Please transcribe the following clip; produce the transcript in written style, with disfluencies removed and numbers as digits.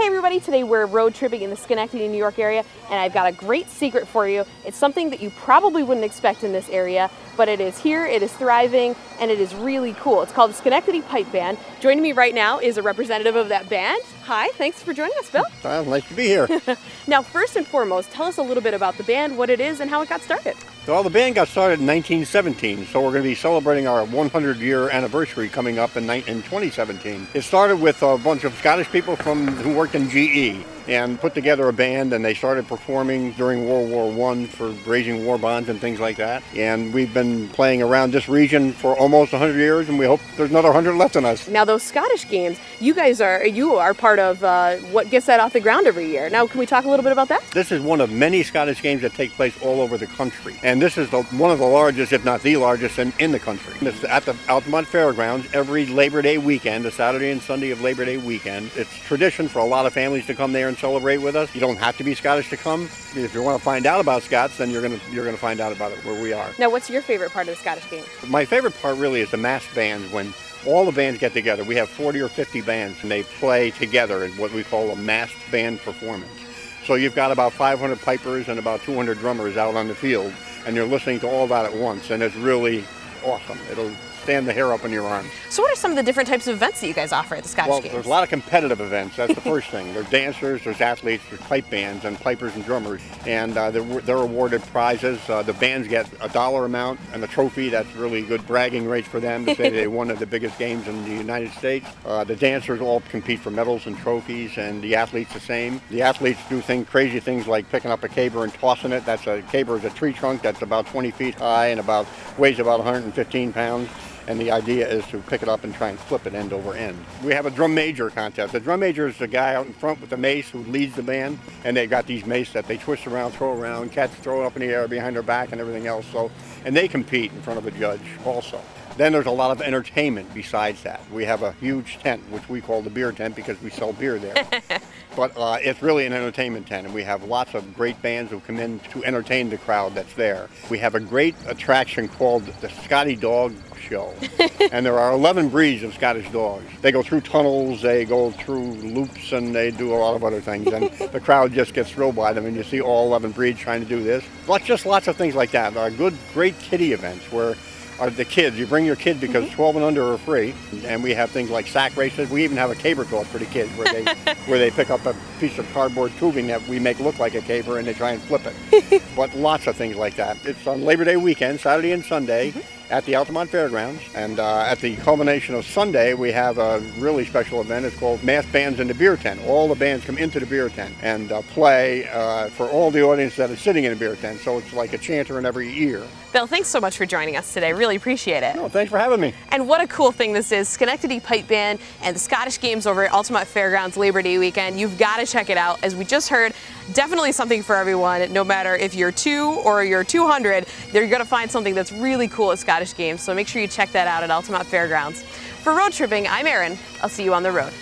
Hey everybody, today we're road tripping in the Schenectady, New York area, and I've got a great secret for you. It's something that you probably wouldn't expect in this area, but it is here, it is thriving, and it is really cool. It's called the Schenectady Pipe Band. Joining me right now is a representative of that band. Hi, thanks for joining us, Bill. Well, nice to be here. Now, first and foremost, tell us a little bit about the band, what it is, and how it got started. Well, the band got started in 1917, so we're going to be celebrating our 100-year anniversary coming up in 2017. It started with a bunch of Scottish people who worked in GE and put together a band, and they started performing during World War I for raising war bonds and things like that. And we've been playing around this region for almost 100 years, and we hope there's another 100 left in us. Now, those Scottish games, you are part of what gets that off the ground every year. Now, can we talk a little bit about that? This is one of many Scottish games that take place all over the country. And this is one of the largest, if not the largest, in the country. It's at the Altamont Fair Grounds every Labor Day weekend, the Saturday and Sunday of Labor Day weekend. It's tradition for a lot of families to come there and celebrate with us. You don't have to be Scottish to come. If you want to find out about Scots, then you're gonna find out about it where we are. Now, what's your favorite part of the Scottish game? My favorite part really is the massed bands. When all the bands get together, we have 40 or 50 bands, and they play together in what we call a massed band performance. So you've got about 500 pipers and about 200 drummers out on the field, and you're listening to all that at once, and it's really awesome. It'll stand the hair up on your arms. So what are some of the different types of events that you guys offer at the Scottish Games? There's a lot of competitive events. That's the first thing. There's dancers, there's athletes, there's pipe bands, and pipers and drummers. And they're awarded prizes. The bands get a dollar amount and a trophy. That's really good bragging rights for them to say they won the biggest games in the United States. The dancers all compete for medals and trophies, and the athletes the same. The athletes do crazy things like picking up a caber and tossing it. Caber is a tree trunk that's about 20 feet high and weighs about 115 pounds. And the idea is to pick it up and try and flip it end over end. We have a drum major contest. The drum major is the guy out in front with the mace who leads the band, and they've got these mace that they twist around, throw around, cats throw it up in the air behind their back and everything else. And they compete in front of a judge also. Then there's a lot of entertainment besides that. We have a huge tent, which we call the beer tent because we sell beer there. But it's really an entertainment tent, and we have lots of great bands who come in to entertain the crowd that's there. We have a great attraction called the Scotty Dog Show. And there are 11 breeds of Scottish dogs. They go through tunnels, they go through loops, and they do a lot of other things. And the crowd just gets thrilled by them, and you see all 11 breeds trying to do this. Just lots of things like that. Great kiddie events where the kids, you bring your kid because 12 and under are free, and we have things like sack races. We even have a caber toss for the kids where they pick up a piece of cardboard tubing that we make look like a caber and they try and flip it. But lots of things like that. It's on Labor Day weekend, Saturday and Sunday, at the Altamont Fair Grounds. And at the culmination of Sunday, we have a really special event. It's called Mass Bands in the Beer Tent. All the bands come into the beer tent and play for all the audience that is sitting in a beer tent. So it's like a chanter in every ear. Bill, thanks so much for joining us today. Really appreciate it. No, thanks for having me. And what a cool thing this is. Schenectady Pipe Band and the Scottish Games over at Altamont Fair Grounds Labor Day weekend. You've got to check it out. As we just heard, definitely something for everyone. No matter if you're 2 or you're 200, you're going to find something that's really cool at Scottish Games. So make sure you check that out at Altamont Fair Grounds. For Road Tripping, I'm Erin. I'll see you on the road.